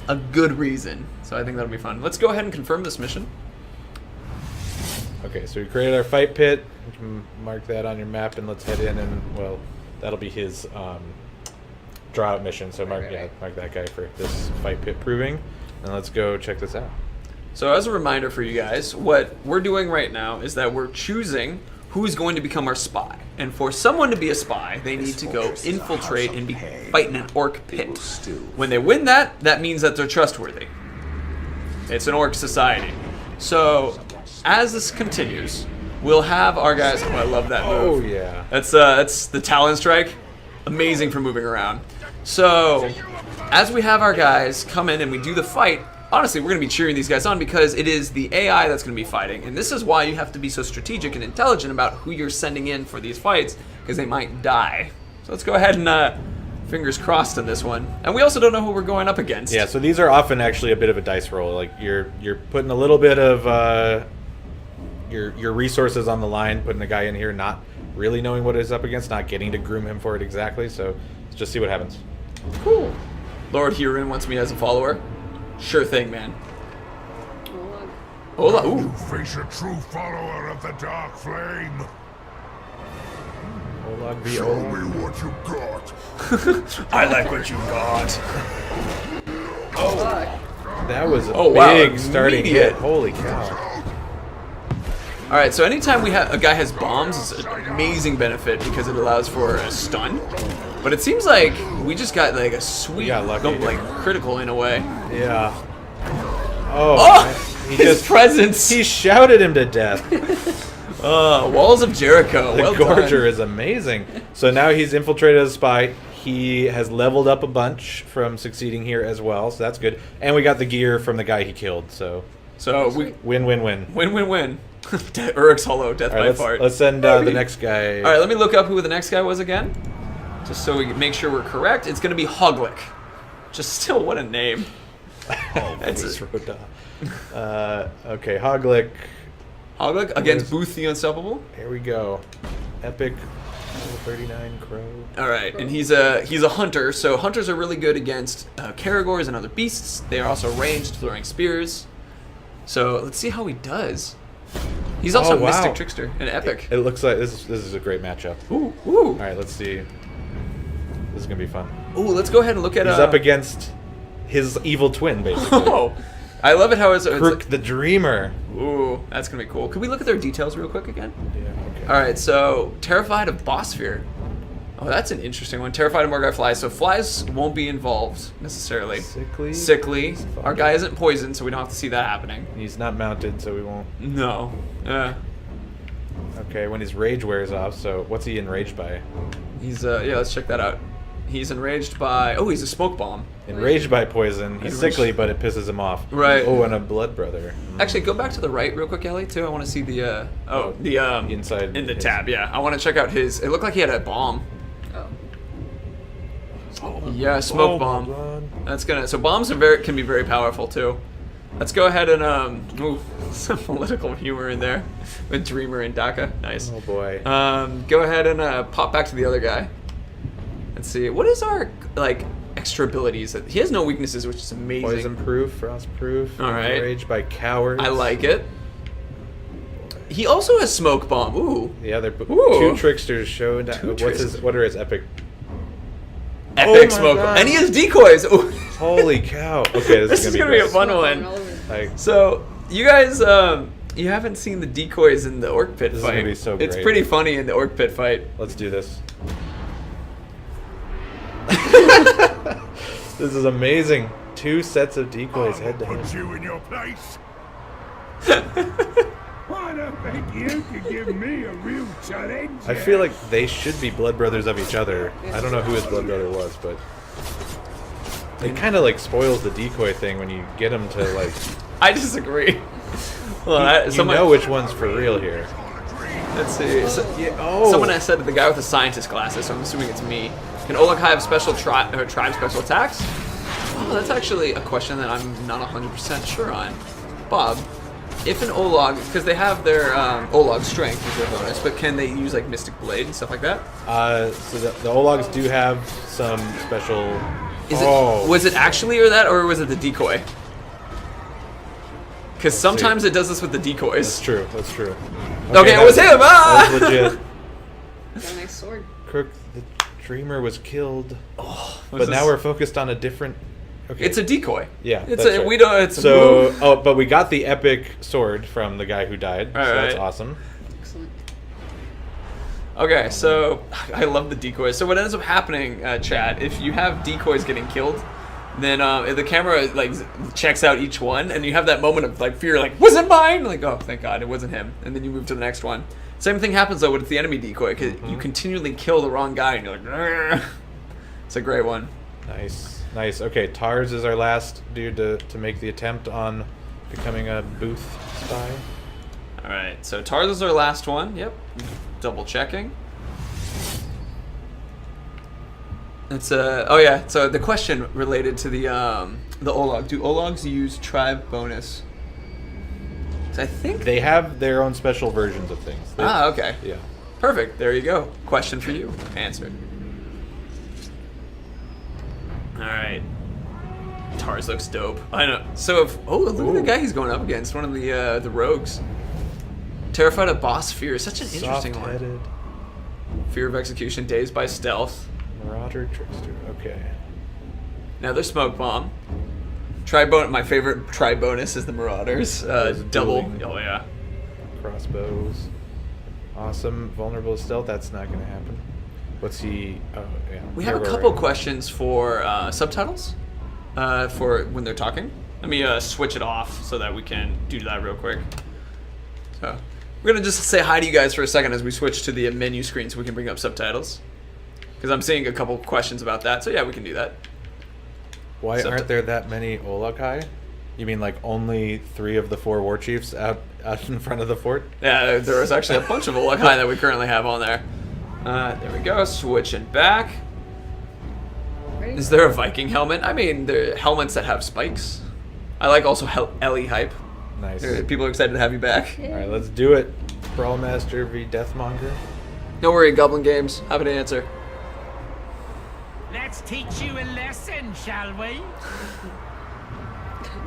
a good reason. So I think that'll be fun. Let's go ahead and confirm this mission. Okay, so we created our fight pit. You can mark that on your map, and let's head in. And well, that'll be his draw out mission. So mark that guy for this fight pit proving, and let's go check this out. So as a reminder for you guys, what we're doing right now is that we're choosing who's going to become our spy. And for someone to be a spy, they need to go infiltrate and be fighting an orc pit. When they win that, that means that they're trustworthy. It's an orc society. So as this continues, we'll have our guys. Oh, I love that move. Oh yeah. That's the Talon Strike. Amazing for moving around. So as we have our guys come in and we do the fight, honestly, we're going to be cheering these guys on because it is the AI that's going to be fighting. And this is why you have to be so strategic and intelligent about who you're sending in for these fights, because they might die. So let's go ahead and fingers crossed on this one. And we also don't know who we're going up against. Yeah, so these are often actually a bit of a dice roll. Like you're putting a little bit of your resources on the line, putting a guy in here not really knowing what it's up against, not getting to groom him for it exactly. So let's just see what happens. Cool. Lord Huron wants me as a follower. Sure thing, man. Hola. Ooh. You face a true follower of the Dark Flame. Olag v. Show Olag. me what you got. I like what you got. That was a wow, big starting immediate. hit. Holy cow. All right, so anytime a guy has bombs, it's an amazing benefit because it allows for a stun. But it seems like we just got like a sweet, like critical in a way. Yeah. Oh, Oh, he his presence. He shouted him to death. Walls of Jericho. The Well Gorger done. is amazing. So now he's infiltrated as a spy. He has leveled up a bunch from succeeding here as well, so that's good. And we got the gear from the guy he killed, so we win, win, win. win, win, win. Uruk's Hollow, death by fart. Let's send the next guy. All right, let me look up who the next guy was again, just so we can make sure we're correct. It's going to be Hoglik. Just still, what a name. That's okay, Hoglik. Hoglik against Booth the Unstoppable. Here we go. Epic 39 Crow. All right, and he's a hunter, so hunters are really good against Caragors and other beasts. They are also ranged, throwing spears. So let's see how he does. He's also a Mystic Trickster, an Epic. It looks like this is a great matchup. Ooh, ooh. All right, let's see. This is gonna be fun. Ooh, let's go ahead and look at. He's up against his evil twin, basically. Oh, I love it how it's Crook like, the Dreamer. ooh, that's gonna be cool. Could we look at their details real quick again? Yeah. Okay. All right, so terrified of boss fear. Oh, that's an interesting one. Terrified of more guy flies. So flies won't be involved necessarily. Sickly. Sickly. Our guy isn't poisoned, so we don't have to see that happening. He's not mounted, so we won't. No. Okay, when his rage wears off. So what's he enraged by? He's yeah. Let's check that out. He's enraged by. Oh, he's a smoke bomb. Enraged by poison. He's sickly, but it pisses him off. Right. Oh, and a blood brother. Actually, go back to the right real quick, Ellie. Too. I want to see the. Inside in the his- tab. Yeah, I want to check out his. It looked like he had a bomb. Yeah, smoke bomb. God. That's gonna. So bombs are can be very powerful too. Let's go ahead and ooh, some political humor in there with Dreamer and Daka. Nice. Oh boy. Go ahead and pop back to the other guy. Let's see. What is our like extra abilities? He has no weaknesses, which is amazing. Poison proof, frost proof. All right. Enraged by cowards. I like it. He also has smoke bomb. Ooh. Yeah, they're Ooh. two tricksters showed. tricksters. What are his epic? Epic my smoke God. bomb. And he has decoys. Ooh. Holy cow! Okay, This is gonna be a fun one. Like, So you guys, you haven't seen the decoys in the orc pit This is fight. gonna be so It's great. pretty funny in the orc pit fight. let's do this. This is amazing. Two sets of decoys head to Put head. you in your place. I don't think you could give me a real challenge. I feel like they should be blood brothers of each other. I don't know who his blood brother was, but it kind of like spoils the decoy thing when you get them to like. I disagree. Well, You know which one's for real here. Let's see. Oh. Someone has said the guy with the scientist glasses, so I'm assuming it's me. Can Olak have special tribe special attacks? Oh, that's actually a question that I'm not 100% sure on. Bob, if an Olag, because they have their Olag strength as their bonus, but can they use like Mystic Blade and stuff like that? So the Olags do have some special Was it actually or was it the decoy? Because sometimes it does this with the decoys. That's true. That's true. Okay, it was him. Ah! That was legit. Got a nice sword. Crook the Dreamer was killed. Oh, But now we're focused on a different. Okay. It's a decoy. Yeah. It's that's a right. we don't. It's So a move. but we got the epic sword from the guy who died. All so that's right. awesome. Excellent. Okay, so I love the decoys. So what ends up happening, chat, if you have decoys getting killed, then the camera like checks out each one, and you have that moment of like fear, like was it mine? Like oh thank God it wasn't him, and then you move to the next one. Same thing happens though with the enemy decoy because you continually kill the wrong guy, and you're like, "Grr." It's a great one. Nice. Nice. Okay, Tars is our last dude to make the attempt on becoming a booth spy. All right, so Tarz is our last one. Yep, double checking. It's oh yeah. So the question related to the Olog. Do Ologs use tribe bonus? So I think They have their own special versions of things. They- okay. Yeah. Perfect. There you go. Question for you. Answered. All right. Tars looks dope. I know. So if look at the Ooh. guy he's going up against. One of the rogues. Terrified of boss fear. Such an interesting one. Soft-headed Fear of execution. Dazed by stealth. Marauder Trickster. Okay. Another smoke bomb. My favorite tri bonus is the Marauders. Those Double. dueling. Oh yeah. Crossbows. Awesome. Vulnerable to stealth. That's not going to happen. What's he? Oh yeah. We have a Here, couple right. questions for subtitles for when they're talking. Let me switch it off so that we can do that real quick. So we're gonna just say hi to you guys for a second as we switch to the menu screen so we can bring up subtitles. Because I'm seeing a couple questions about that. So yeah, we can do that. Why Subti- aren't there that many Olakai? You mean like only 3 of the 4 war chiefs out in front of the fort? Yeah, there was actually a bunch of Olokai that we currently have on there. There we go. Switching back. Ready? Is there a Viking helmet? I mean, there are helmets that have spikes. I like also Ellie hype. Nice. People are excited to have you back. All right, let's do it. Brawlmaster v Deathmonger. Don't worry, Goblin Games. Have an answer. Let's teach you a lesson, shall we?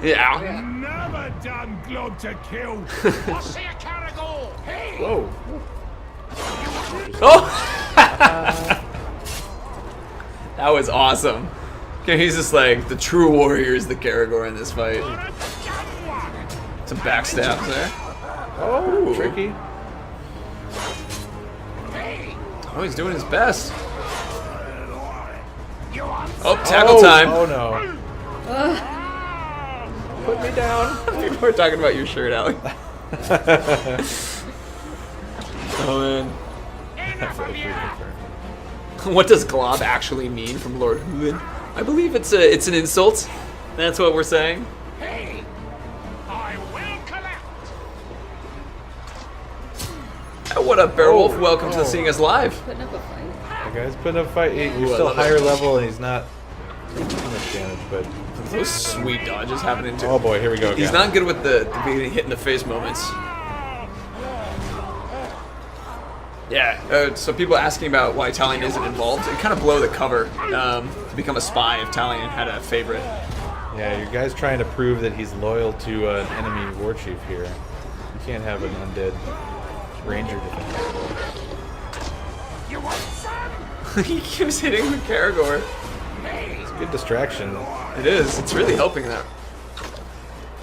Yeah. Never done glad to kill. What's your caragor? Hey! Whoa. Oh! That was awesome. Okay, he's just like the true warrior is the Caragor in this fight. Some backstabs there. Oh, Ooh. tricky. Oh, he's doing his best. You want Oh, tackle time. Oh no. Put me down. People were talking about your shirt, Alec. Oh man. enough of you? What does glob actually mean from Lord Hooven? I believe it's an insult. That's what we're saying. Hey! I will collect! Oh, what up, Beowulf? Oh, Welcome to oh. Seeing Us Live. Putting up a fight. That guy's putting up a fight. You're Ooh, I still love it. higher level and he's not taking too much damage, but Those sweet dodges happening too. oh boy, here we go again. He's not good with the being hit in the face moments. Yeah, so people asking about why Talion isn't involved, it kind of blow the cover to become a spy if Talion had a favorite. Yeah, you guys trying to prove that he's loyal to an enemy war chief here. You can't have an undead ranger defend. You want some? He keeps hitting the Caragor. It's a good distraction. It is. It's really helping that.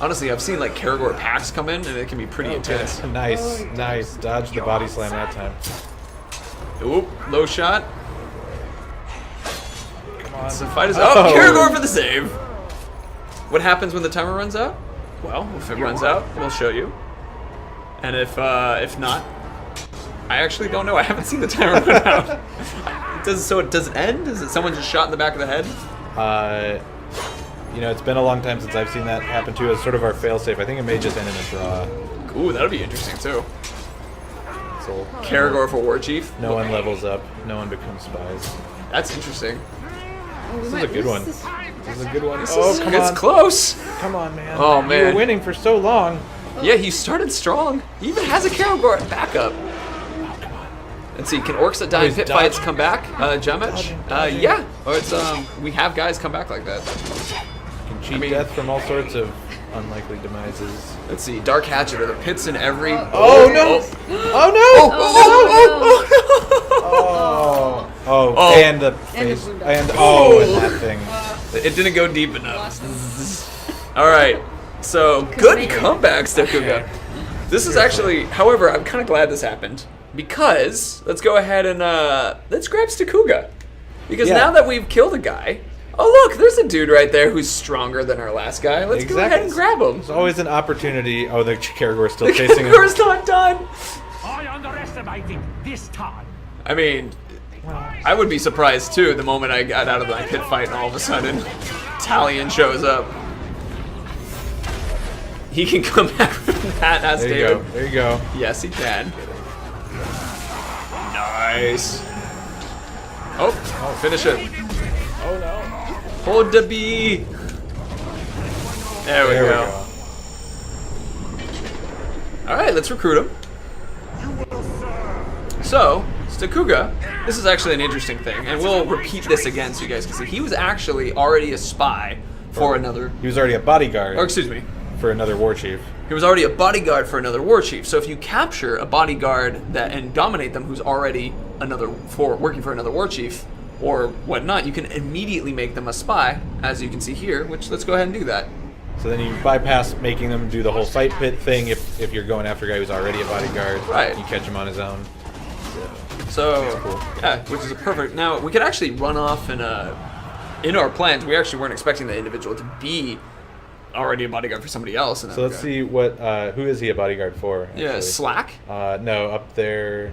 Honestly, I've seen like Caragor packs come in, and it can be pretty intense. Nice, nice. Dodge the body slam that time. Oop, low shot. Come on. So the fight is up. Caragor for the save. What happens when the timer runs out? Well, if it runs out, we'll show you. And if not, I actually don't know. I haven't seen the timer run out. Does it end? Is it someone just shot in the back of the head? You know, it's been a long time since I've seen that happen too. As sort of our failsafe. I think it may just end in a draw. Ooh, that'll be interesting too. So Caragor for War Chief. no one levels up. No one becomes spies. That's interesting. Oh, This is a good one. This is a good one. This Oh, is- come it's on. close. Come on, man. Oh, You man. were winning for so long. Yeah, he started strong. He even has a Caragor backup. Let's see, can orcs that die in he's pit fights dodging. come back? Gem edge? Yeah. Or it's we have guys come back like that. Can cheat I mean- death from all sorts of unlikely demises. Let's see, Dark Hatchet are the pits in every. Oh no! Oh no! Oh, and the face, wound and up. and that thing. It didn't go deep enough. Lost him. All right, so good make it. comeback, Stakuga. This is actually, however, I'm kind of glad this happened because let's go ahead and let's grab Stakuga because Yeah. now that we've killed a guy, oh look, there's a dude right there who's stronger than our last guy. Let's go ahead and grab him. There's always an opportunity. Oh, the Karagor's still The chasing him. Karagor's not done. I underestimated this time. I mean, I would be surprised too the moment I got out of my pit fight and all of a sudden Talion shows up. He can come back from that, as There you David. go. There you go. Yes, he can. Nice. Oh, finish it. Oh no! Hold the B. There we There we go. go. All right, let's recruit him. So, Stakuga, this is actually an interesting thing, and we'll repeat this again so you guys can see. He was actually already a spy for another, He was already a bodyguard or excuse me, for another war chief. he was already a bodyguard for another war chief. So if you capture a bodyguard that and dominate them who's already working for another war chief or whatnot, you can immediately make them a spy, as you can see here, which let's go ahead and do that. So then you bypass making them do the whole fight pit thing if you're going after a guy who's already a bodyguard. Right. You catch him on his own. So, yeah, which is a perfect. Now, we could actually run off and, in our plans, we actually weren't expecting the individual to be already a bodyguard for somebody else. So let's see what who is he a bodyguard for? Yeah, actually? Slack. No, up there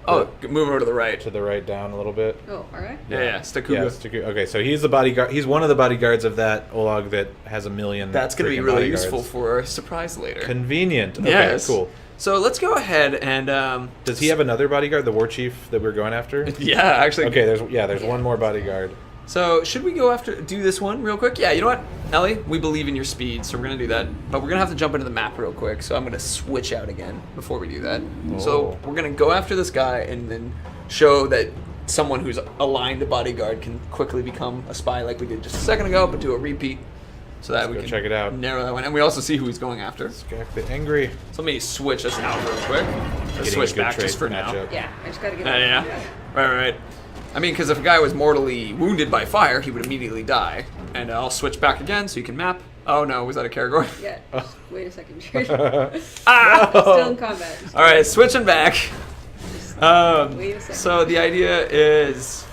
Oh, move over to the right. to the right down a little bit. Oh, alright. Yeah, Stakuga. Yeah, okay, so he's the bodyguard. He's one of the bodyguards of that Olag that has a million. That's going to be freaking really bodyguards. useful for a surprise later. Convenient. Okay, Yes. cool. So let's go ahead and. Does he have another bodyguard, the war chief that we're going after? Yeah, actually. Okay, there's one more bodyguard. So should we do this one real quick? Yeah, you know what, Ellie? We believe in your speed, so we're gonna do that. But we're gonna have to jump into the map real quick. So I'm gonna switch out again before we do that. So we're gonna go after this guy and then show that someone who's aligned to bodyguard can quickly become a spy, like we did just a second ago, but do a repeat, so that we go can check it out. narrow that one. And we also see who he's going after. So Skak the Angry. let me switch us out real quick. Let's Getting a switch good back trait just for now. matchup. Yeah, I just gotta get Yeah. Right. I mean, because if a guy was mortally wounded by fire, he would immediately die. And I'll switch back again so you can map. Oh no, was that a Karagor? Yeah. Oh. Wait a second, George. Ah! Still in combat. All right, switching back. Wait a second. So the idea is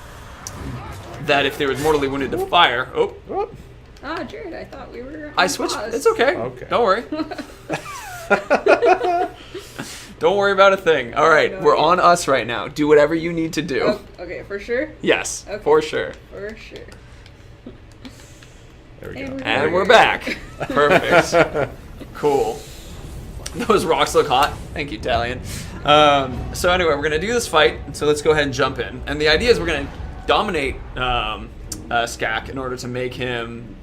that if they was mortally wounded to fire, Ah, Jared, I thought we were. I on switched. pause. It's okay. Okay. Don't worry. Don't worry about a thing. All right, No, we're yeah. on us right now. Do whatever you need to do. Oh, okay, for sure. Yes, Okay. for sure. For sure. There we And go. And we're back. Perfect. Cool. Those rocks look hot. Thank you, Talion. So anyway, we're gonna do this fight. So let's go ahead and jump in. And the idea is we're gonna dominate Skak in order to make him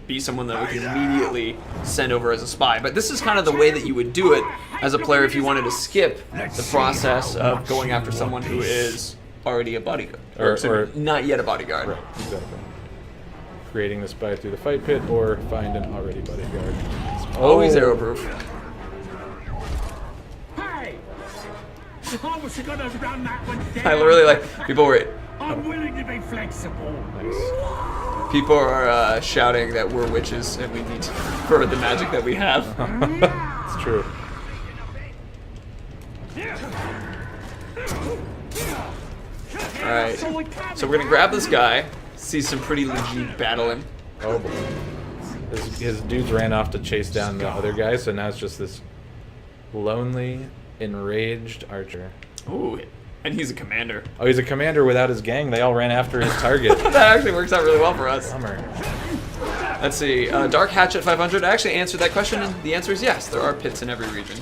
be someone that we can immediately send over as a spy. But this is kind of the way that you would do it as a player if you wanted to skip the process of going after someone who is already a bodyguard, Or not yet a bodyguard. Right, exactly. Creating the spy through the fight pit or find an already bodyguard. Always arrow proof. Hey! I was gonna run that one down. I really like people were. I'm willing to be flexible. Nice. People are shouting that we're witches and we need to for the magic that we have. It's true. Alright, so we're gonna grab this guy, see some pretty legit battling. Oh boy. His dudes ran off to chase down the other guy, so now it's just this lonely, enraged archer. Ooh, and he's a commander. Oh, he's a commander without his gang. They all ran after his target. That actually works out really well for us. Bummer. Let's see, Dark Hatchet 500. I actually answered that question, and the answer is yes, there are pits in every region.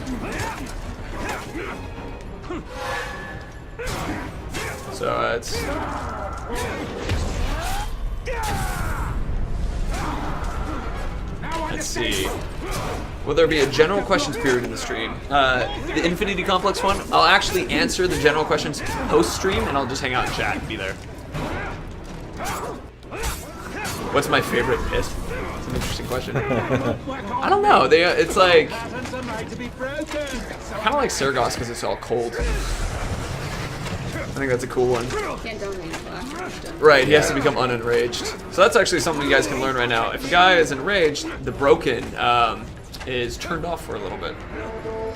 So it's... Let's see. Will there be a general questions period in the stream? The Infinity Complex one, I'll actually answer the general questions post-stream, and I'll just hang out in chat and be there. What's my favorite pit? It's an interesting question. I don't know. It's like kind of like Sergos because it's all cold. I think that's a cool one. Can't dominate black. Right, he has to become unenraged. So that's actually something you guys can learn right now. If a guy is enraged, the broken is turned off for a little bit.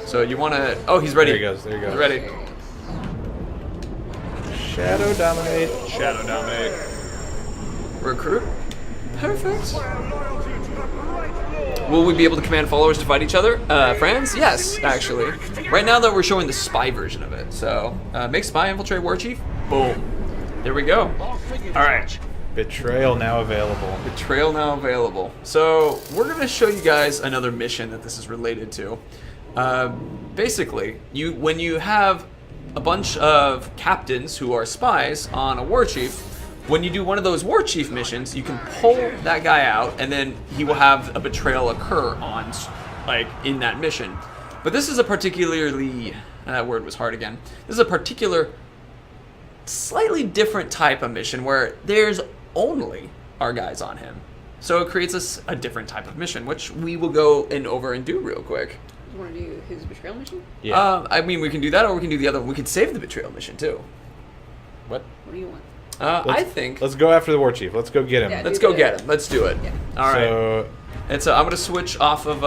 So you want to... Oh, he's ready. There he goes. There he goes. He's ready. Shadow dominate. Shadow dominate. Recruit. Perfect. Will we be able to command followers to fight each other? Friends? Yes, actually. Right now, though, we're showing the spy version of it. So, make spy infiltrate war chief. Boom. There we go. All right. Betrayal now available. Betrayal now available. So, we're going to show you guys another mission that this is related to. Basically, when you have a bunch of captains who are spies on a war chief, when you do one of those war chief missions, you can pull that guy out, and then he will have a betrayal occur on, like, in that mission. But this is a particularly, that word was hard again. This is a particular, slightly different type of mission where there's only our guys on him. So it creates us a different type of mission, which we will go over and do real quick. You want to do his betrayal mission? Yeah. I mean, we can do that, or we can do the other one. We can save the betrayal mission too. What? What do you want? I think. Let's go after the war chief. Let's go get him. Yeah. Let's go get him. Let's do it. Yeah. All right. So, And so I'm gonna switch off of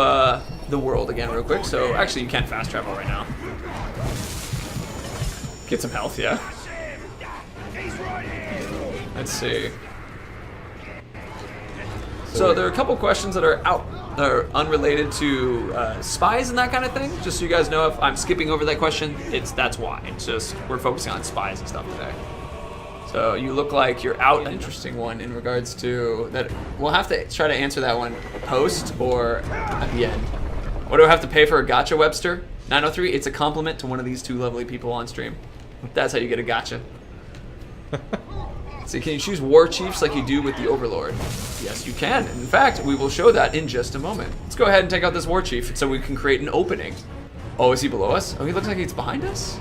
the world again real quick. So actually, you can fast travel right now. Get some health, yeah. Let's see. So there are a couple questions that are unrelated to spies and that kind of thing. Just so you guys know, if I'm skipping over that question, that's why. It's just we're focusing on spies and stuff today. So you look like you're out. An interesting one in regards to that. We'll have to try to answer that one post or at the end. What do I have to pay for a gotcha, Webster? 903. It's a compliment to one of these two lovely people on stream. That's how you get a gotcha. So can you choose war chiefs like you do with the Overlord? Yes, you can. In fact, we will show that in just a moment. Let's go ahead and take out this war chief so we can create an opening. Oh, is he below us? Oh, he looks like he's behind us.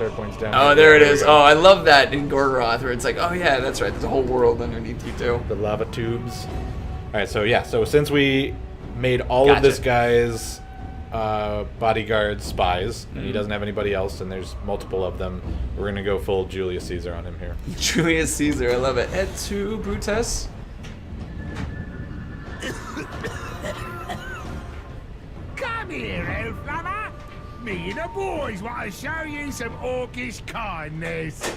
start points down. Oh, there it is. Oh, I love that in Gorgoroth where it's like, oh yeah, that's right. There's a whole world underneath you too. The lava tubes. All right, so yeah, so since we made all of Gotcha. this guy's bodyguard spies, and he doesn't have anybody else, and there's multiple of them, we're gonna go full Julius Caesar on him here. Julius Caesar, I love it. Et tu, Brutus? Come here, elf lover. Me and the boys want to show you some orcish kindness.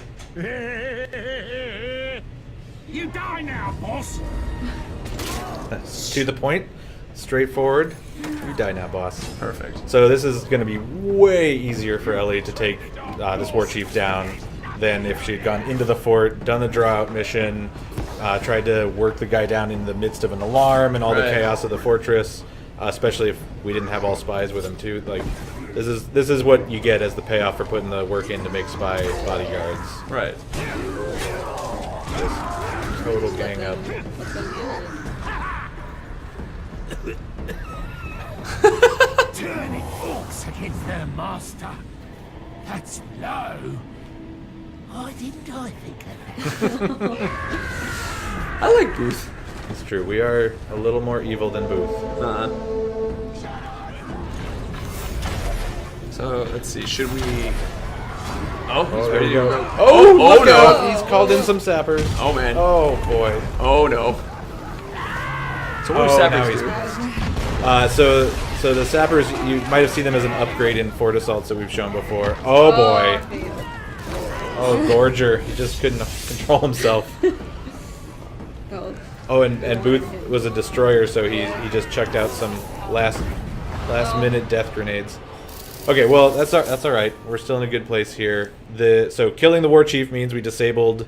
You die now, boss. To the point, straightforward. You die now, boss. Perfect. So this is going to be way easier for Ellie to take this war chief down than if she had gone into the fort, done the draw out mission, tried to work the guy down in the midst of an alarm and all the Right. chaos of the fortress. Especially if we didn't have all spies with him too. Like, this is what you get as the payoff for putting the work in to make spy bodyguards. Right. Just total gang up. What's going to Turning orcs against their master. That's low. Why didn't I think of that? I like Booth. It's true. We are a little more evil than Booth. So let's see. Should we? Oh, he's Oh, there ready we to go. go. Oh, oh look no! out. He's called in some sappers. Oh man. Oh boy. Oh no. So what do Oh, now sappers he's do? So the sappers, you might have seen them as an upgrade in fort assaults that we've shown before. Oh boy. Oh, Gorger. He just couldn't control himself. Oh, Oh, and Booth was a destroyer, so he just chucked out some last minute death grenades. Okay, well that's all right. We're still in a good place here. So killing the war chief means we disabled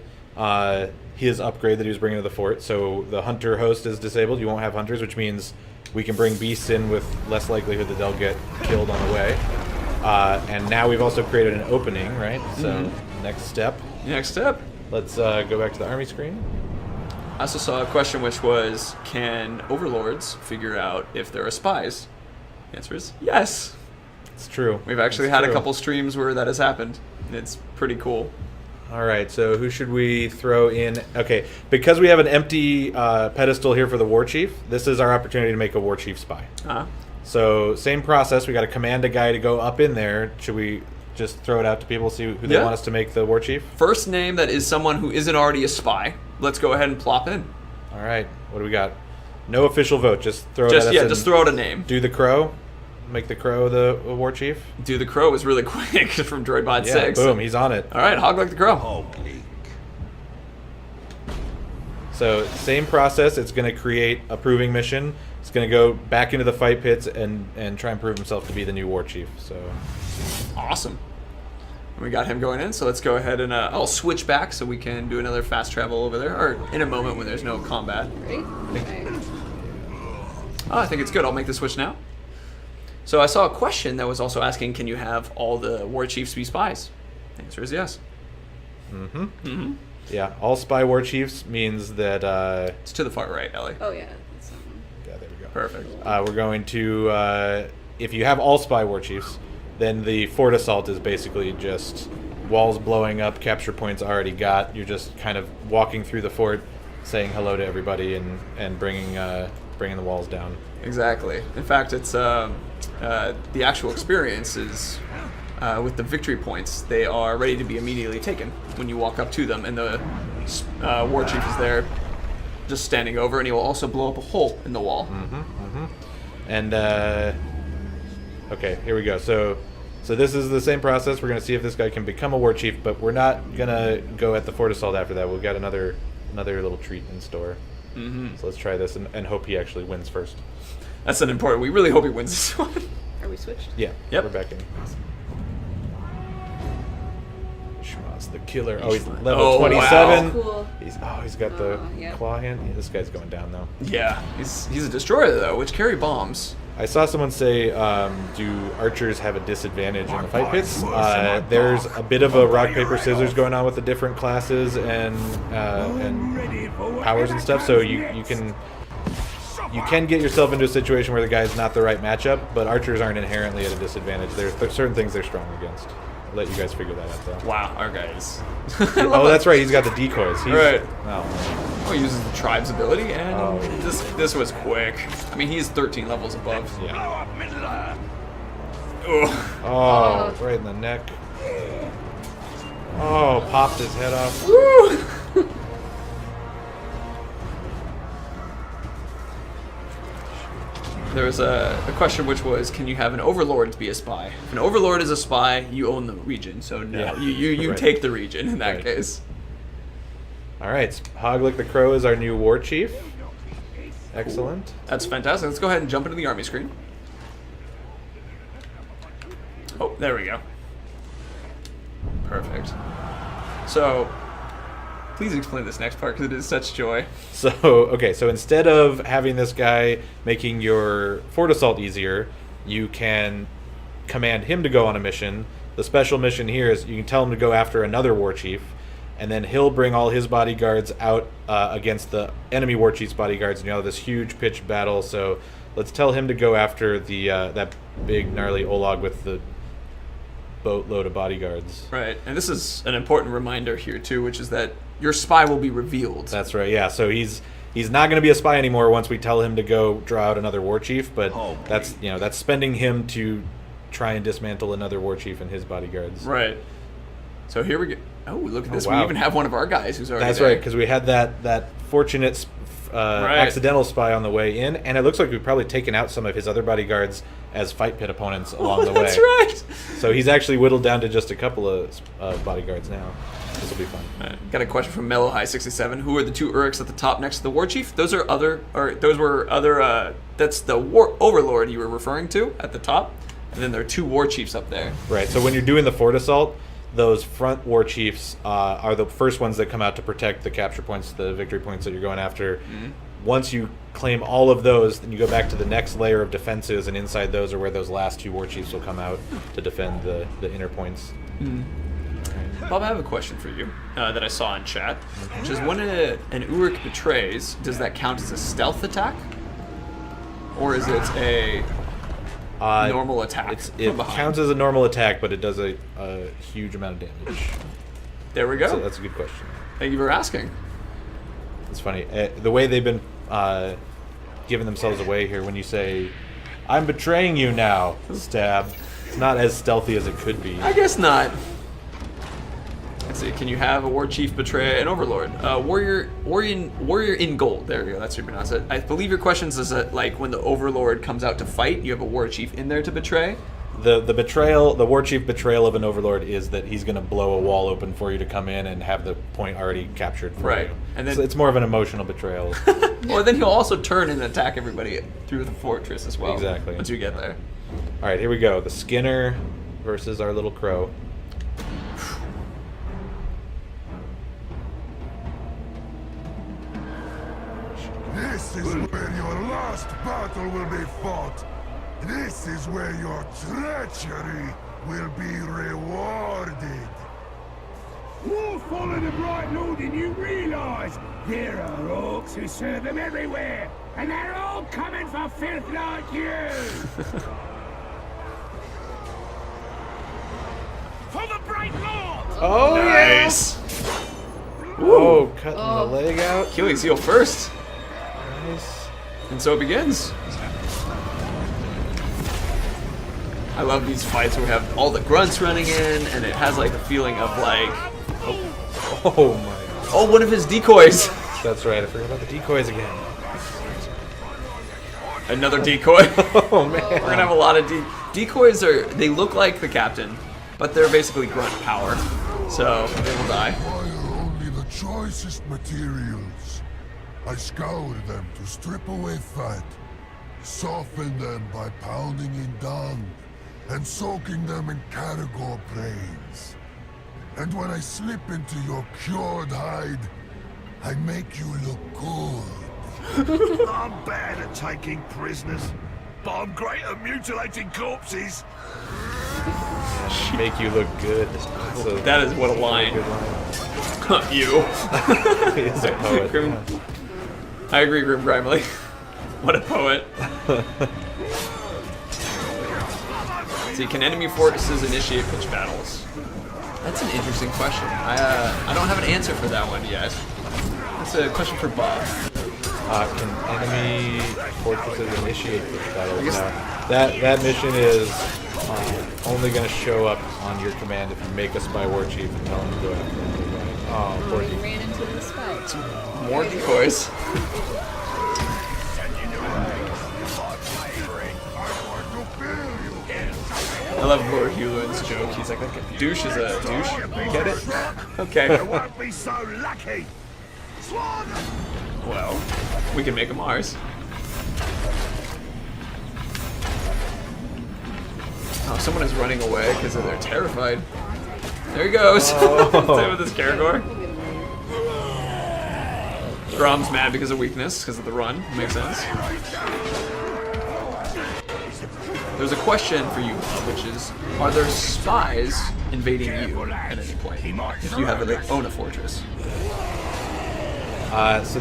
his upgrade that he was bringing to the fort. So the hunter host is disabled. You won't have hunters, which means we can bring beasts in with less likelihood that they'll get killed on the way. And now we've also created an opening, right? So next step. Next step. Let's go back to the army screen. I also saw a question which was, can overlords figure out if there are spies? The answer is yes. It's true. We've actually had a couple streams where that has happened. And it's pretty cool. All right, so who should we throw in? Okay, because we have an empty pedestal here for the war chief, this is our opportunity to make a war chief spy. Uh-huh. So same process. We got to command a guy to go up in there. Should we just throw it out to people, see who they want us to make the war chief? First name that is someone who isn't already a spy. Let's go ahead and plop in. All right, what do we got? No official vote. Just throw it at us. Just throw out a name. Do the crow. Make the crow the war chief. Do the crow was really quick from Droidbot 6. Boom, he's on it. All right, hog like the crow. So same process. It's going to create a proving mission. It's going to go back into the fight pits and try and prove himself to be the new war chief. So awesome. We got him going in, so let's go ahead and I'll switch back so we can do another fast travel over there, or in a moment when there's no combat. Ready? Okay. Oh, I think it's good. I'll make the switch now. So I saw a question that was also asking, can you have all the war chiefs be spies? The answer is yes. yeah, all spy war chiefs means that It's to the far right, Ellie. Oh yeah. That's yeah, there we go. Perfect. We're going to if you have all spy war chiefs, then the fort assault is basically just walls blowing up, capture points already got. You're just kind of walking through the fort, saying hello to everybody and bringing the walls down. Exactly. In fact, it's the actual experience is with the victory points. They are ready to be immediately taken when you walk up to them, and the war chief is there, just standing over, and he will also blow up a hole in the wall. And okay, here we go. So this is the same process. We're going to see if this guy can become a war chief, but we're not going to go at the fort assault after that. We've got another little treat in store. So let's try this and hope he actually wins first. That's an important. We really hope he wins this one. Are we switched? Yeah. Yep. We're back in. Schmaz the killer. Oh, he's level 27. Wow. Cool. He's got the yeah. claw hand. Yeah, this guy's going down though. Yeah, he's a destroyer though, which carry bombs. I saw someone say, do archers have a disadvantage in the fight pits? There's a bit of a rock, paper, scissors going on with the different classes and powers and stuff, so you can get yourself into a situation where the guy's not the right matchup, but archers aren't inherently at a disadvantage. There's certain things they're strong against. I'll let you guys figure that out, though. Wow, our guys. Oh, that's right. He's got the decoys. Right. Oh, Oh, he uses the tribe's ability, and Oh. this was quick. I mean, he's 13 levels above. yeah. Ugh. Oh, right in the neck. Oh, popped his head off. Woo! There was a question which was, can you have an overlord be a spy? If an overlord is a spy, you own the region, so no, Yeah. you Right. take the region in that Right. case. All right, Hoglick the Crow is our new war chief. Excellent. That's fantastic. Let's go ahead and jump into the army screen. Oh, there we go. Perfect. So, please explain this next part because it is such joy. So, okay, so instead of having this guy making your fort assault easier, you can command him to go on a mission. The special mission here is you can tell him to go after another war chief, and then he'll bring all his bodyguards out against the enemy war chief's bodyguards, and you have this huge pitched battle. So let's tell him to go after the that big gnarly Olag with the boatload of bodyguards. Right, and this is an important reminder here too, which is that your spy will be revealed. That's right. Yeah. So he's not going to be a spy anymore once we tell him to go draw out another war chief. But that's spending him to try and dismantle another war chief and his bodyguards. Right. So here we go. Oh, look at this. wow. We even have one of our guys who's already That's there. right, because we had that fortunate accidental spy on the way in, and it looks like we've probably taken out some of his other bodyguards as fight pit opponents along the way. That's right. So he's actually whittled down to just a couple of bodyguards now. This will be fun. Got a question from Mellow High 67. Who are the two Urks at the top next to the war chief? Those are other. That's the war overlord you were referring to at the top, and then there are two war chiefs up there. Right. So when you're doing the fort assault, those front war chiefs are the first ones that come out to protect the capture points, the victory points that you're going after. Mm-hmm. Once you claim all of those, then you go back to the next layer of defenses, and inside those are where those last two war chiefs will come out to defend the inner points. Bob, I have a question for you that I saw in chat, which is when an Uruk betrays, does that count as a stealth attack? Or is it a normal attack It from behind? counts as a normal attack, but it does a huge amount of damage. There we go. So that's a good question. Thank you for asking. It's funny. The way they've been giving themselves away here when you say, I'm betraying you now, stab. It's not as stealthy as it could be. I guess not. Let's see. Can you have a war chief betray an overlord? Warrior in gold. There we go. That's how you pronounce it. I believe your question is that like when the overlord comes out to fight, you have a war chief in there to betray. The betrayal, the war chief betrayal of an overlord is that he's going to blow a wall open for you to come in and have the point already captured for Right. you. And then so it's more of an emotional betrayal. Or then he'll also turn and attack everybody through the fortress as well. Exactly. Once you get there. All right, here we go. The Skinner versus our little crow. This is where your last battle will be fought. This is where your treachery will be rewarded. War follow the Bright Lord and you realise there are orcs who serve them everywhere, and they're all coming for filth like you! For the Bright Lord! Oh, Nice. Oh, cutting the leg out. Achilles heel first. Nice. And so it begins. I love these fights where we have all the grunts running in, and it has like a feeling of like, Oh my. oh, one of his decoys. That's right. I forgot about the decoys again. Another decoy. Oh man. We're gonna have a lot of decoys. They look like the captain, but they're basically grunt power, so they will die. Acquire only the choicest materials. I scour them to strip away fat, soften them by pounding in dung, and soaking them in caragor brains. And when I slip into your cured hide, I make you look good. I'm bad at taking prisoners, but I'm great at mutilating corpses. Make you look good. So That is what a line. good line. You. He is a poet. Grim, yeah. I agree, Grim Grimely. What a poet. See, can enemy fortresses initiate pitch battles? That's an interesting question. I don't have an answer for that one yet. That's a question for Bob. Can enemy fortresses initiate this battle? I guess- No. That mission is only going to show up on your command if you make a spy war chief and tell him to go after him. Oh, poor We decoy. ran into this fight. More decoys. I love Lord Hewlin's joke. He's like a douche is a douche. Get it? Okay. Won't be so lucky. Swan! Well, we can make them ours. Oh, someone is running away because they're terrified. There he goes. Same with this Karagor. Grom's mad because of weakness, because of the run. Makes sense. There's a question for you, which is, are there spies invading you at any point if you have own a fortress? So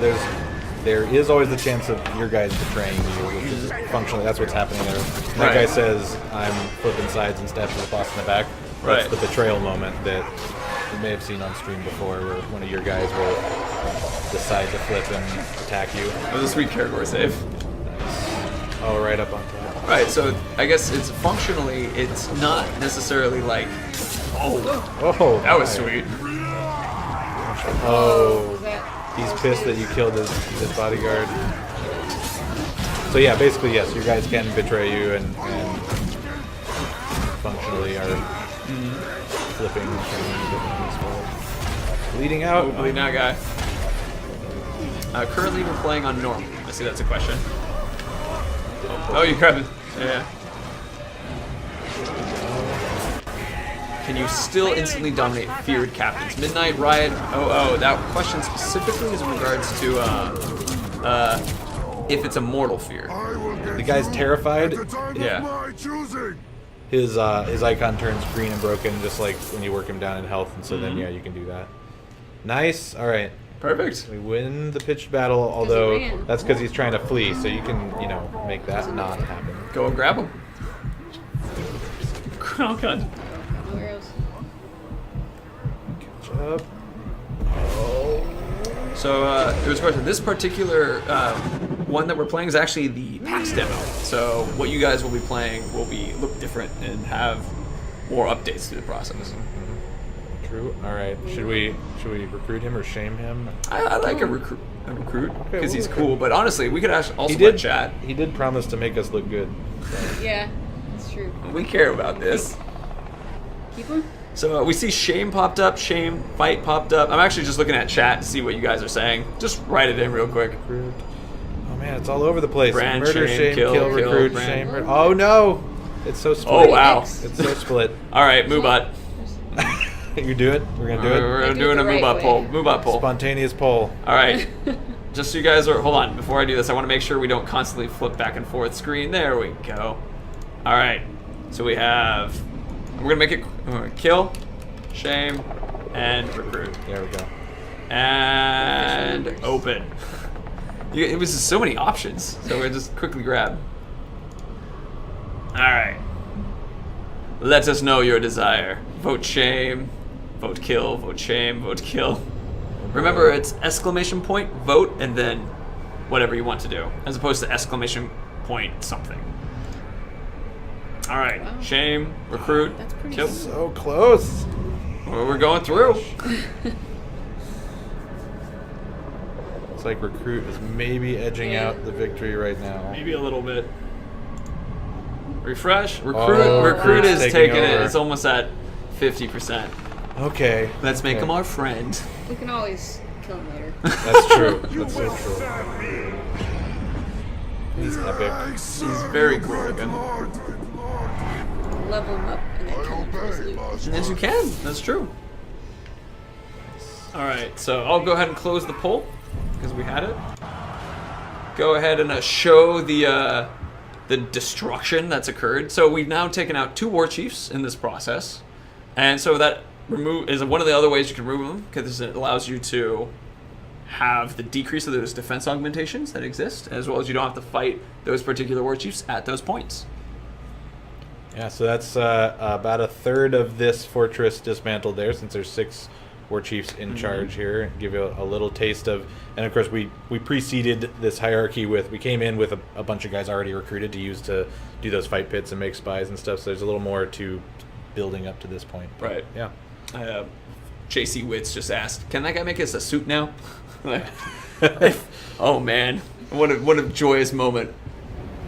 there is always the chance of your guys betraying you, which is functionally that's what's happening there. That guy Right. says I'm flipping sides and stabbing the boss in the back. That's Right. the betrayal moment that you may have seen on stream before, where one of your guys will decide to flip and attack you. That was a sweet Karagor save. Oh, right up on top. Right, so I guess it's functionally, it's not necessarily like, oh, Oh, that was my. sweet. Oh, Was that? he's pissed that you killed his bodyguard. So yeah, basically yes, your guys can betray you and functionally are flipping and turning different forward. Bleeding out. Oh, bleeding out guy. Currently we're playing on normal. I see that's a question. Oh, you grabbed it. Yeah. Can you still instantly dominate feared captains? Midnight, Riot, that question specifically is in regards to if it's a mortal fear. I will get The guy's you terrified. at the time Yeah. of my choosing. his icon turns green and broken, just like when you work him down in health, and so then yeah, you can do that. Nice. All right. Perfect. We win the pitched battle, although ran. that's because he's trying to flee, so you can, you know, make that not happen. Go and grab him. Oh god. No arrows. Catch up. So there was a question. This particular one that we're playing is actually the PAX demo. So what you guys will be playing will look different and have more updates to the process. True. All right. Should we recruit him or shame him? I like a recruit because we'll he's recruit. cool. But honestly, we could also He let did chat. He did promise to make us look good. Yeah, that's true. We care about this. Keep him? So we see shame popped up, shame fight popped up. I'm actually just looking at chat to see what you guys are saying. Just write it in real quick. Recruit. Oh man, it's all over the place. Brand, Murder, shame, kill, kill, recruit, brand. shame. Oh no, it's so split. Oh wow. It's so split. All right, Moobot. You do it. We're gonna do it. We're do doing it a the right Moobot way. poll. Moobot poll. Spontaneous poll. All right. Just so you guys are, hold on. Before I do this, I want to make sure we don't constantly flip back and forth screen. There we go. All right. So we have, we're gonna make it kill, shame, and recruit, There we go. and open. It was just so many options. So we just quickly grab. All right. Let us know your desire. Vote shame, vote kill, vote shame, vote kill. Remember, it's exclamation point, vote, and then whatever you want to do, as opposed to exclamation point something. All right, Wow. shame, recruit, That's pretty kill. smooth. So close. Well, we're going through. It's like recruit is maybe edging Yeah. out the victory right now. Maybe a little bit. Refresh, recruit. Oh, Recruit is taking it. over. It's almost at 50%. Okay. Let's make okay. him our friend. We can always kill him later. That's true. That's so true. He's epic. He's very cool looking. Level him up and then kill him for his loot. Yes, you can. That's true. All right, so I'll go ahead and close the poll because we had it. Go ahead and show the destruction that's occurred. So we've now taken out 2 war chiefs in this process, and so that is one of the other ways you can remove them because it allows you to have the decrease of those defense augmentations that exist, as well as you don't have to fight those particular war chiefs at those points. Yeah, so that's about a third of this fortress dismantled there, since there's 6 war chiefs in charge here. Give you a little taste of, and of course we preceded this hierarchy with, we came in with a bunch of guys already recruited to use to do those fight pits and make spies and stuff. So there's a little more to building up to this point. But, Right. Yeah. JC Wits just asked, "Can that guy make us a suit now?" Like, oh man, what a joyous moment.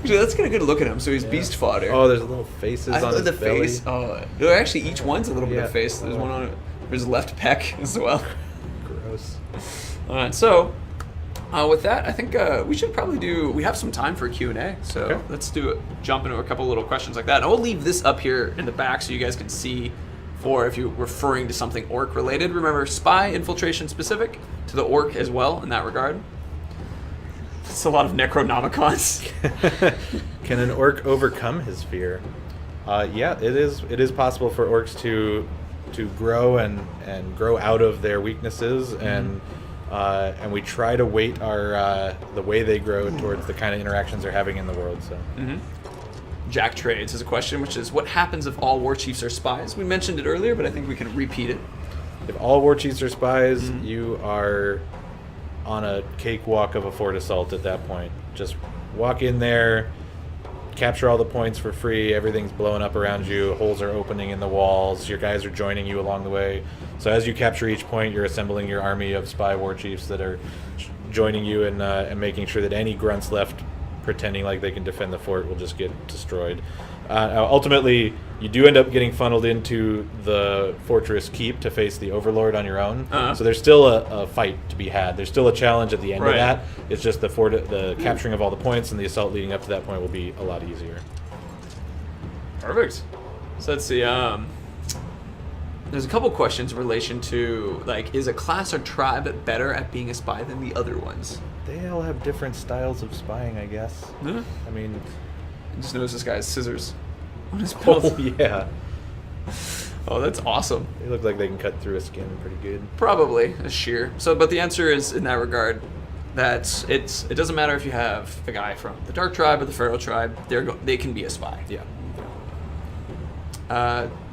Actually, let's get a good look at him. So he's beast fodder. Oh, there's little faces I on love his the belly. face. Oh, no, actually, each one's a little bit Yeah. of face. There's one on his left pec as well. Gross. All right, so with that, I think we should probably do. We have some time for Q&A, so Okay. let's do it. Jump into a couple little questions like that. And we'll leave this up here in the back so you guys can see. For if you're referring to something orc related, remember spy, infiltration specific to the orc as well in that regard. It's a lot of Necronomicons. Can an orc overcome his fear? Yeah, it is possible for orcs to grow and grow out of their weaknesses, and we try to weight our the way they grow towards the kind of interactions they're having in the world. So. Jack Trades has a question, which is, what happens if all war chiefs are spies? We mentioned it earlier, but I think we can repeat it. If all war chiefs are spies, you are on a cakewalk of a fort assault at that point. Just walk in there, capture all the points for free, everything's blowing up around you, holes are opening in the walls, your guys are joining you along the way. So as you capture each point, you're assembling your army of spy war chiefs that are joining you and making sure that any grunts left pretending like they can defend the fort will just get destroyed. Ultimately, you do end up getting funneled into the fortress keep to face the overlord on your own. So there's still a fight to be had. There's still a challenge at the end of that. It's just the capturing of all the points and the assault leading up to that point will be a lot easier. Perfect. So let's see. There's a couple questions in relation to, like, is a class or tribe better at being a spy than the other ones? They all have different styles of spying, I guess. Yeah. I mean, I just noticed this guy has scissors. on his belt. Oh yeah, Oh, that's awesome. they look like they can cut through a skin pretty good. Probably a sheer. So, but the answer is in that regard that it doesn't matter if you have a guy from the Dark Tribe or the Pharaoh Tribe. They can be a spy. Yeah.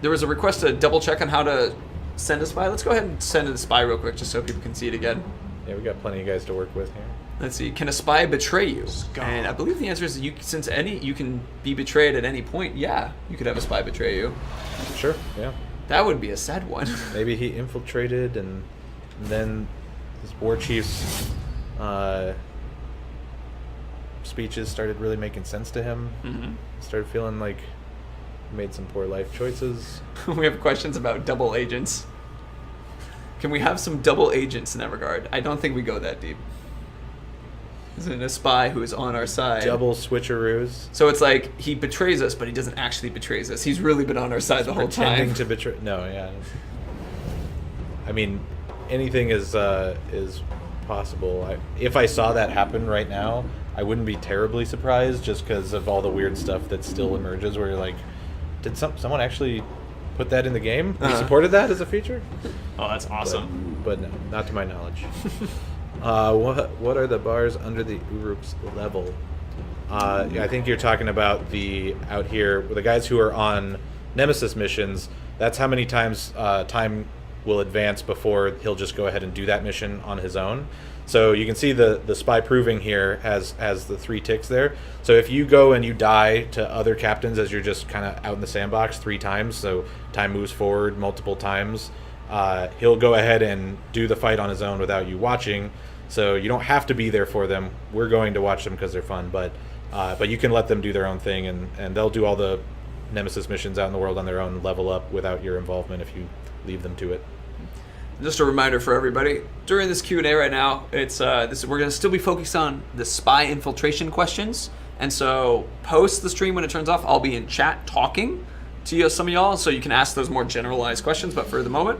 There was a request to double check on how to send a spy. Let's go ahead and send a spy real quick just so people can see it again. Yeah, we got plenty of guys to work with here. Let's see. Can a spy betray you? And I believe the answer is since you can be betrayed at any point. Yeah, you could have a spy betray you. Sure. Yeah. That would be a sad one. Maybe he infiltrated, and then his war chief's speeches started really making sense to him. Mm-hmm. Started feeling like he made some poor life choices. We have questions about double agents. Can we have some double agents in that regard? I don't think we go that deep. Isn't it a spy who is on our side? Double switcheroos. So it's like he betrays us, but he doesn't actually betray us. He's really been on our side the whole Pretending time. to betray. No, yeah. I mean, anything is possible. If I saw that happen right now, I wouldn't be terribly surprised, just because of all the weird stuff that still emerges. Where you're like, did someone actually put that in the game? We supported that as a feature. Oh, that's awesome. But no, not to my knowledge. What are the bars under the Uruk's level? I think you're talking about the out here, the guys who are on Nemesis missions. That's how many times time will advance before he'll just go ahead and do that mission on his own. So you can see the spy proving here has the 3 ticks there. So if you go and you die to other captains as you're just kind of out in the sandbox 3 times, so time moves forward multiple times, he'll go ahead and do the fight on his own without you watching. So you don't have to be there for them. We're going to watch them because they're fun, but you can let them do their own thing, and they'll do all the Nemesis missions out in the world on their own, level up without your involvement if you leave them to it. Just a reminder for everybody, during this Q&A right now, we're going to still be focused on the spy infiltration questions. And so post the stream when it turns off, I'll be in chat talking to you, some of y'all, so you can ask those more generalized questions. But for the moment,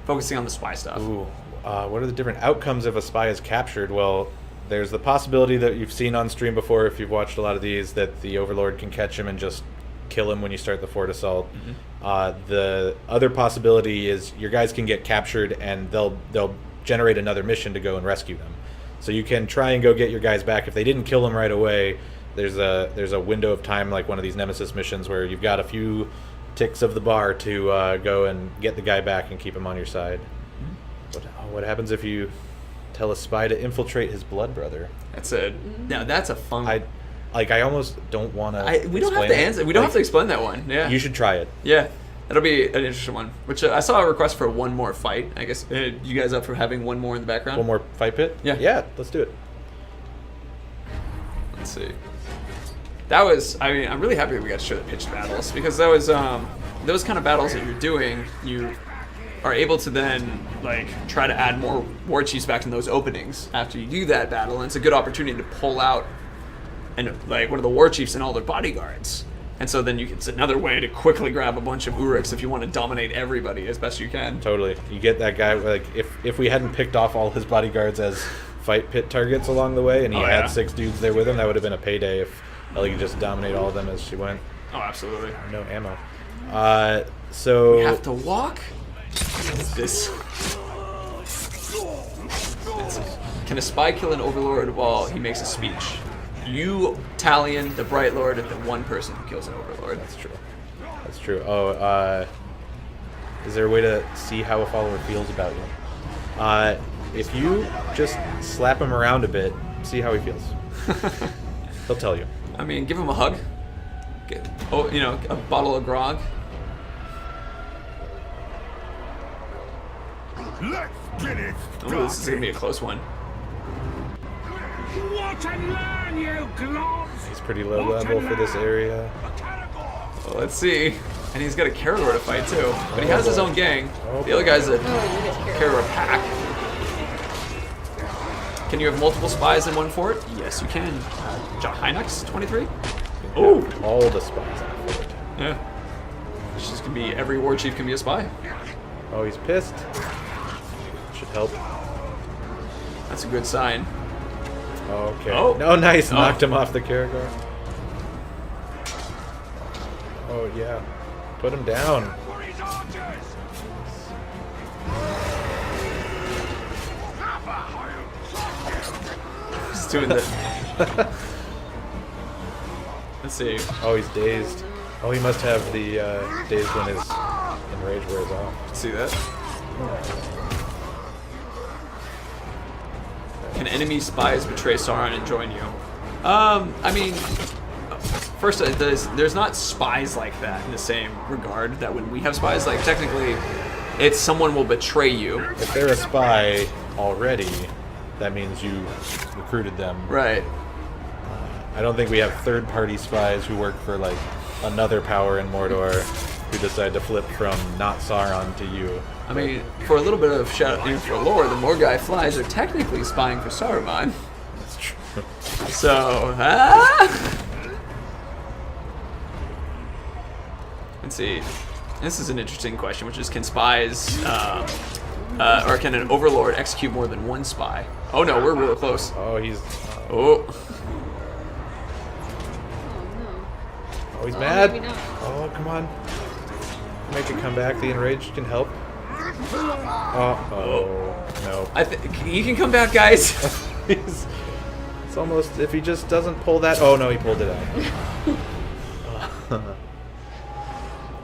focusing on the spy stuff. Ooh, what are the different outcomes if a spy is captured? Well, there's the possibility that you've seen on stream before, if you've watched a lot of these, that the Overlord can catch him and just kill him when you start the fort assault. Mm-hmm. The other possibility is your guys can get captured and they'll generate another mission to go and rescue them. So you can try and go get your guys back. If they didn't kill them right away, there's a window of time, like one of these Nemesis missions, where you've got a few ticks of the bar to go and get the guy back and keep him on your side. Mm-hmm. What happens if you tell a spy to infiltrate his blood brother? Now that's a fun. I almost don't want to. We don't have to answer. We don't have to explain that one. Yeah. You should try it. Yeah, that'll be an interesting one. Which I saw a request for one more fight. I guess you guys up for having one more in the background? One more fight pit? Yeah. Yeah, let's do it. Let's see. That was. I mean, I'm really happy that we got to show the pitched battles, because that was those kind of battles that you're doing. You are able to then try to add more war chiefs back in those openings after you do that battle, and it's a good opportunity to pull out and one of the war chiefs and all their bodyguards. And so then it's another way to quickly grab a bunch of Uruks if you want to dominate everybody as best you can. Totally. You get that guy, if we hadn't picked off all his bodyguards as fight pit targets along the way, and he had 6 dudes there with him, that would have been a payday if Ellie could just dominate all of them as she went. Oh, absolutely. No ammo. So... We have to walk? This... Can a spy kill an overlord while he makes a speech? You, Talion, the Bright Lord, and the one person who kills an overlord. That's true. That's true. Oh, is there a way to see how a follower feels about you? If you just slap him around a bit, see how he feels. He'll tell you. I mean, give him a hug. A bottle of grog. Let's get it started. Oh, this is gonna be a close one. Watch and learn, you globs! He's pretty low level for this area. Well, let's see. And he's got a Caragor to fight too. But he has his own gang. The other guy's a Caragor pack. Can you have multiple spies in one fort? Yes, you can. Hynux 23? Oh! All the spies on the fort. Yeah. It's just gonna be every war chief can be a spy. Oh, he's pissed. Should help. That's a good sign. Okay. Oh. No, nice. Knocked him off the Caragor. Oh yeah, put him down. For his archers! He's doing the. Let's see. Oh, he's dazed. Oh, he must have the dazed when his enrage wears off. See that? Can enemy spies betray Sauron and join you? I mean, first, there's not spies like that in the same regard that when we have spies, like technically, it's someone will betray you. If they're a spy already, that means you recruited them. Right. I don't think we have third-party spies who work for like another power in Mordor who decide to flip from not Sauron to you. I mean, for a little bit of shout out for lore, the Morgai flies are technically spying for Saruman. That's true. So, let's see. This is an interesting question, which is can spies, or can an overlord execute more than one spy? Oh no, we're real close. Oh, he's Oh, oh he's Oh, mad. maybe not. Oh, come on. Make it come back. The enraged can help. Oh, no. I think he can come back, guys. It's almost, if he just doesn't pull that. Oh no, he pulled it out.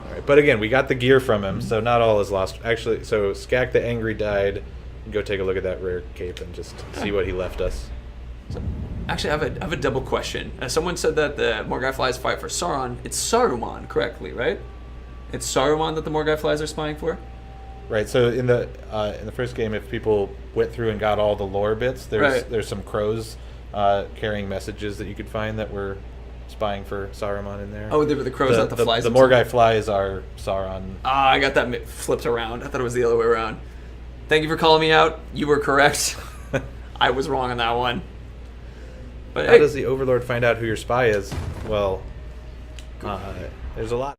Alright, but again, we got the gear from him, so not all is lost. Actually, so Skak the Angry died. Go take a look at that rare cape and just see what he left us. Actually, I have a double question. Someone said that the Morgai flies fight for Sauron. It's Saruman, correctly, right? It's Saruman that the Morgai flies are spying for. Right. So in the first game, if people went through and got all the lore bits, there's some crows carrying messages that you could find that were spying for Saruman in there. Oh, they were the crows, not the flies. The Morgai flies are Sauron. Ah, I got that flipped around. I thought it was the other way around. Thank you for calling me out. You were correct. I was wrong on that one. But How does the Overlord find out who your spy is? Well, there's a lot.